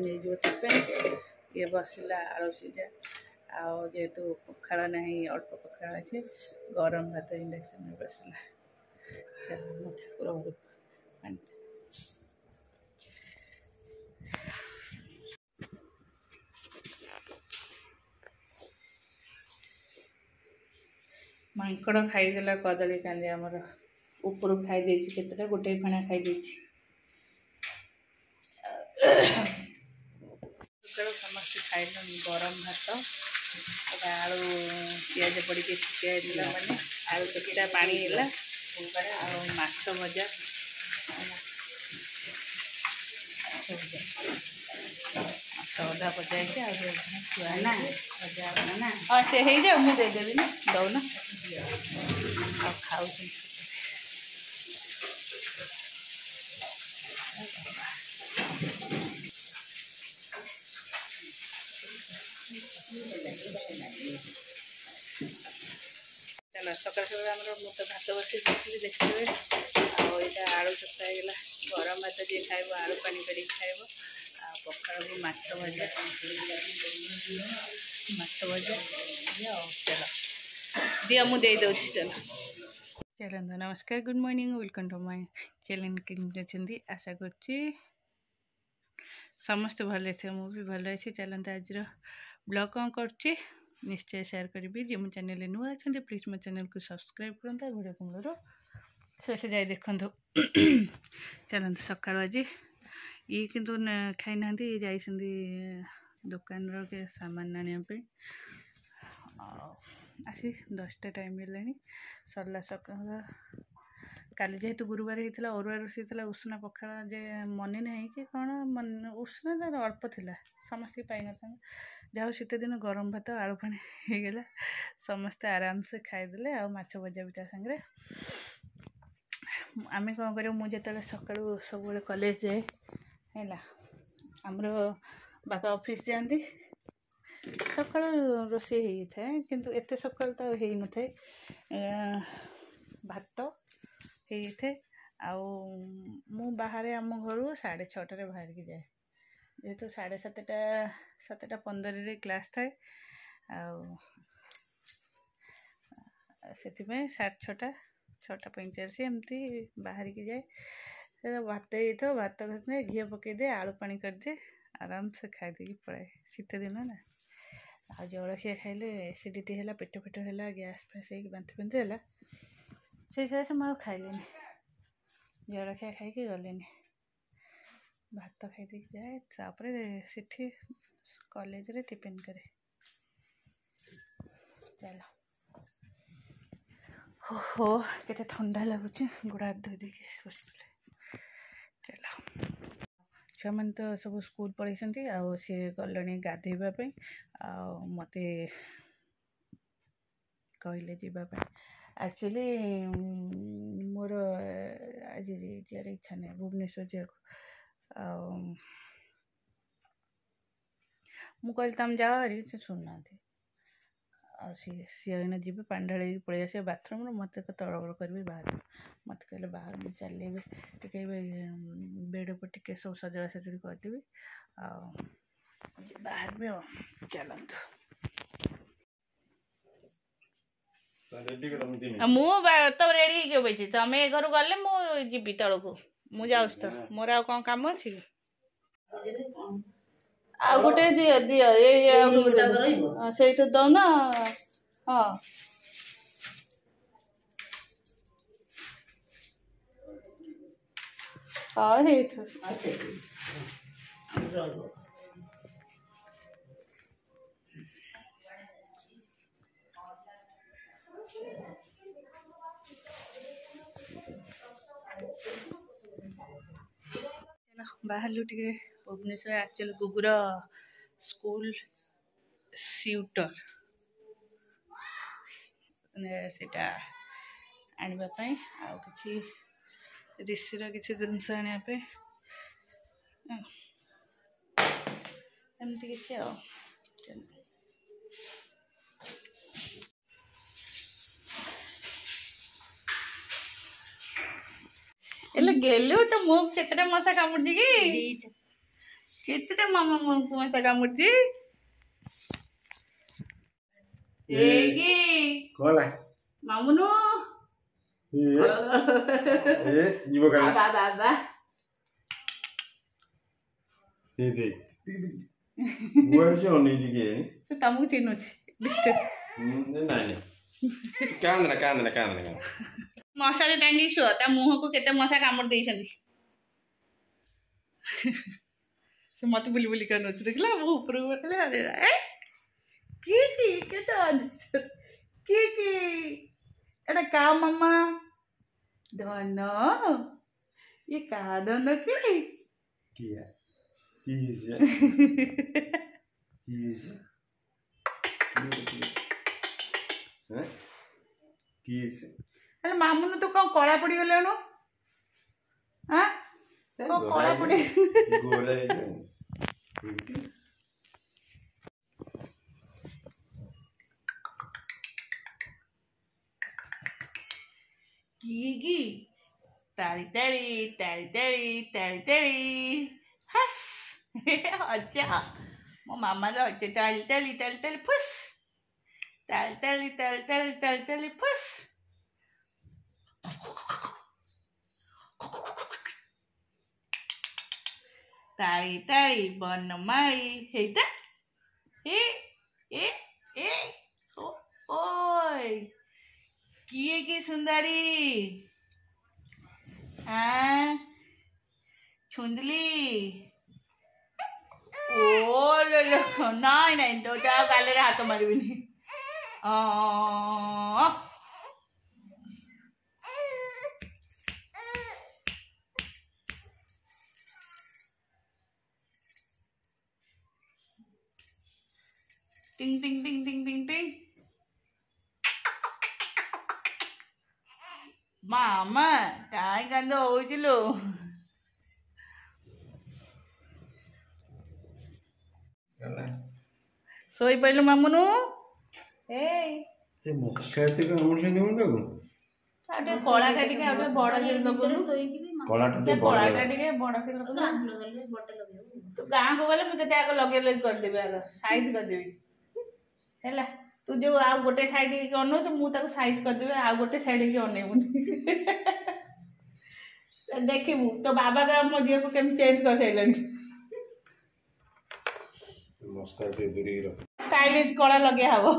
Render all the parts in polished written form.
नहीं जो टिफिन ये बसला आलू सीझा आउ जेहेतु पखाड़ ना अल्प पखाड़ अच्छे गरम भात इंडक्शन में बसला ठाकुर मांकड़ खाईदेला कदली कांदी आमर ऊपर खाई केतटा गोटे फेणा खाई समस्त खाइल गरम भात आलू पिज पड़ी शिखा मैंने आलू चकिटा पानी है माछ भजा अधा भजा छुआ हाँ से हो जाए मुझे देदेवी ना दौना खाऊ चलो सकाल सकाल तो भात बस देखिए आईटा आलू चक्का होगा गरम भात जी खाइब आलू पानी कर खाइब पखाड़ को माछ भजा चलो दिया मुझे दे चलो चलते नमस्कार good morning welcome to my channel केमती आशा करुच्ची समस्त भले थे मुझे भल अच्छी चलते आज ब्लॉग कौन कर निश्चय शेयर करी जी मो चैनल नुआ अच्छा प्लीज मो चैनल को सब्सक्राइब करता वीडियो को मोर शेष जाए देखु चलते सका आज ये किंतु खाई ना जाइए दुकान के सामान आने आसी 10टा टाइम है सरला सका काली जेहेतु गुरुवार होता अरुआ रोषे उषुना पखाड़ जे मन ना कि कौन मन उषुना अल्प थिला समस्त पाई न जाओ शीत दिन गरम भात आलू पानी होगला समस्ते आराम से खाईदे आ माछ भजा भी सांगे आम कौन कर मुझे सका सब कॉलेज जाए है आमर बापा ऑफिस जाती सका रोषे होता है किंतु एत सका तो हो न थे भात होता है आउ बाहर आम घर 6:30 बाहर की जाए जेहेतु 7:15 क्लास थाए से 6:45 एमती बाहर की जाए भात हो भात घी पकई दे आलू पानी कर दे आराम से खाई दे पड़ाए शीत दिन ना आ जलखिया खाइले एसिडिटी है पेट फेट है गैस फैस बांति बांति है से मुझे खाइले जलखिया खाई गले भात खाई दे जाए तापर से कॉलेज रे टिफिन करे चलो हो केते ठंडा लगुच गोड़ हाथ धोई दे चलो छुआ मैंने तो सब स्कूल पढ़ी सी गले गाधेवाई मत कहले जीवाई एक्चुअली मोर आज jaar इच्छा नहीं भुवनेश्वर जाको मुझे तुम जाओ हरी से शुणुना सी जी पानी पलि आस बाथरूम मत तड़बड़ करी बाहर मत कहले बाहर मुझे चल टे बेड पर टे सब सजड़ा सजड़ी करदेवी बाहर भी चलतु मु तो रेडी बैठी तुम ए घर गले मुझी तल को मुझे तो मोर आ कौन कम अच्छी आ गोटे दियो दियो ये तो दौन हाँ हाँ बाहर टे भुवनेश्वर एक्चुअली गुगुर स्कूल स्यूटर सेटा आने कि ऋषिर किसी जिनस आने एमती किसी गेलु तो मुख केतटा मशा कामुड़ी कि କେତେଟା ମାମା ମୁହଁକୁ ମଶା କାମୁଡିଛି କଣ ମାମୁନୁ ଯିବ କାଳେ ବାବା ସେ ଅନେଇଛି କିଏ ସେ ତମକୁ ଚିହ୍ନୁଛି ନାଇଁ କାନ୍ଦନା ମଶାରେ ଟାଙ୍ଗି ଶୁଅ ତା ମୁହଁକୁ କେତେ ମଶା କାମୁଡି ଦେଇଛନ୍ତି ସେ ମତେ ବୁଲି ବୁଲି କରି ନଉଛି ଦେଖିଲା ମୁଁ ଉପରକୁ ବସିଲେ କେତେ କି ଏଟା କା ମାମା ଧନ ये कहा धन की किया अरे मामुनु तू कौन कला पड़ी गलेनु हां कौन कला पड़ी गोरा की ताली ताली ताली ताली ताली ताली हस अच्छा मो मामा लो अच्छे ताली ताली ताली ताली फुस ताली ताली ताली ताली ताली ताली फुस ताली ताली बनमाई हेता ए ओय किए की सुंदरी छुंदली ओ लो नहीं तो जाओ गाले हाथ मारबिनी टिंग टिंग टिंग टिंग टिंग टिंग मामा काय कांद होउचिलो सोई पहलू मामुनु ए मशा ते कामड़ से नहीं तो आटे कोळाटा टिके आटे बड़ के लगुनु कोळाटा टिके बड़ के लगुनु तू गां को गले मुते आग लगे लगे कर देबे आग साइज कर देबी हैला तू जो आ गोटे साइड के अनो तो मु ताको साइज कर देबे आ गोटे साइड के अनेबुनी देखिबू तो बाबा का मो झियो को केम चेंज कर सैलनी मस्ता ते दूरी रो स्टाइलिश कला लगे हबो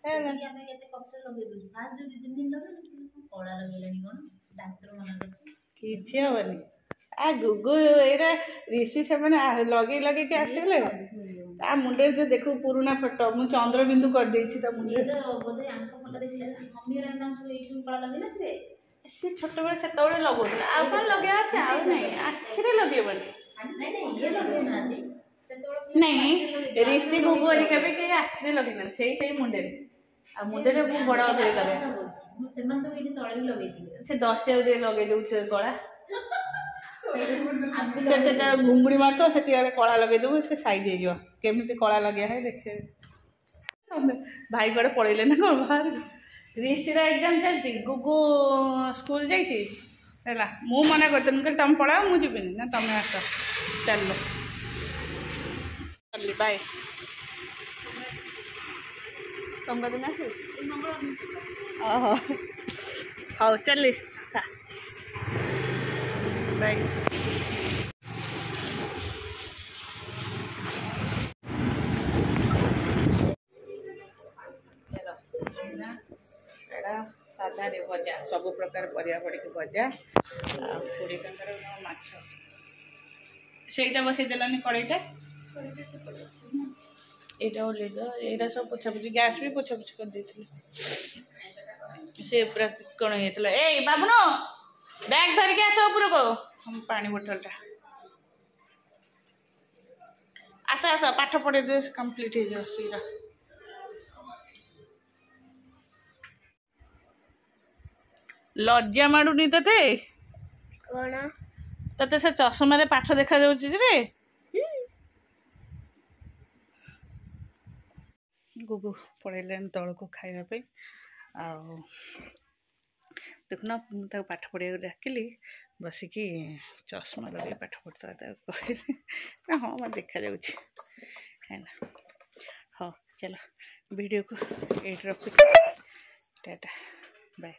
हमें केते कष्ट लगे दु आज जो 2-3 दिन लगे कला लगेलानी कोन डॉक्टर मना करछ किछि हबनी आ गुगु एरा ऋषि से माने लगे के आसेले आ मुंडे जो देखो पुराना फोटो मु चंद्र बिंदु कर देछि त मुंडे तो बोधे आंख फोटो देखि मम्मी रे नाम सब एठी कला लगे नथिबे से छोट बड़े से तोड़े लगोला आ कोन लगे আছে आ नहीं आखिरे लगेबनी नहीं ये लगे नादी से तोड़ नहीं ऋषि गुगु रे कबे के आखिरे लगे ना सही मुंडे आ मुंडे रे मु बड़ा करे लगे से मन सब एठी तळे भी लगे थी से 10 रे लगे दउ कला से घुंगुड़ी मारतो से कला लगे देबू से साइज हो केमती कला लगे है देखे भाई कड़े पड़े ना कौन बाहर ऋषिर एग्जाम चलती गुगु स्कूल जाइए मु मना करते तुम पढ़ाओ मुझे ना तुम आस चल चल बाय तुम दिन आस हाँ चल बाय साधा रे भजा सब प्रकार परिया पड़ी भजा 20 टंकार माछ सेटा बसई देलानी कड़ईटा एटा ओले दो एटा सब पोछापुछी गैस भी पोछापुछी कर देथिले से पूरा कण हेतला ए बाबुनो बैग धर के आसो ऊपर को हम पानी बोतलटा आस पाठ पढ़े दे कंप्लीट हो जाओ सीरा लज्जा माडुनी तते कौन तते से चश्मा रे पाठ देखा जाउची रे गुगु पढ़ेलेन तल को खाइबा पे आ देखना पाठ पढ़िया डाकिली बसिकी चश्मा लगे पाठ पढ़ता कहले ना हाँ मैं देखा जाऊँगी है ना। हाँ चलो वीडियो को एट रखी टाटा बाय।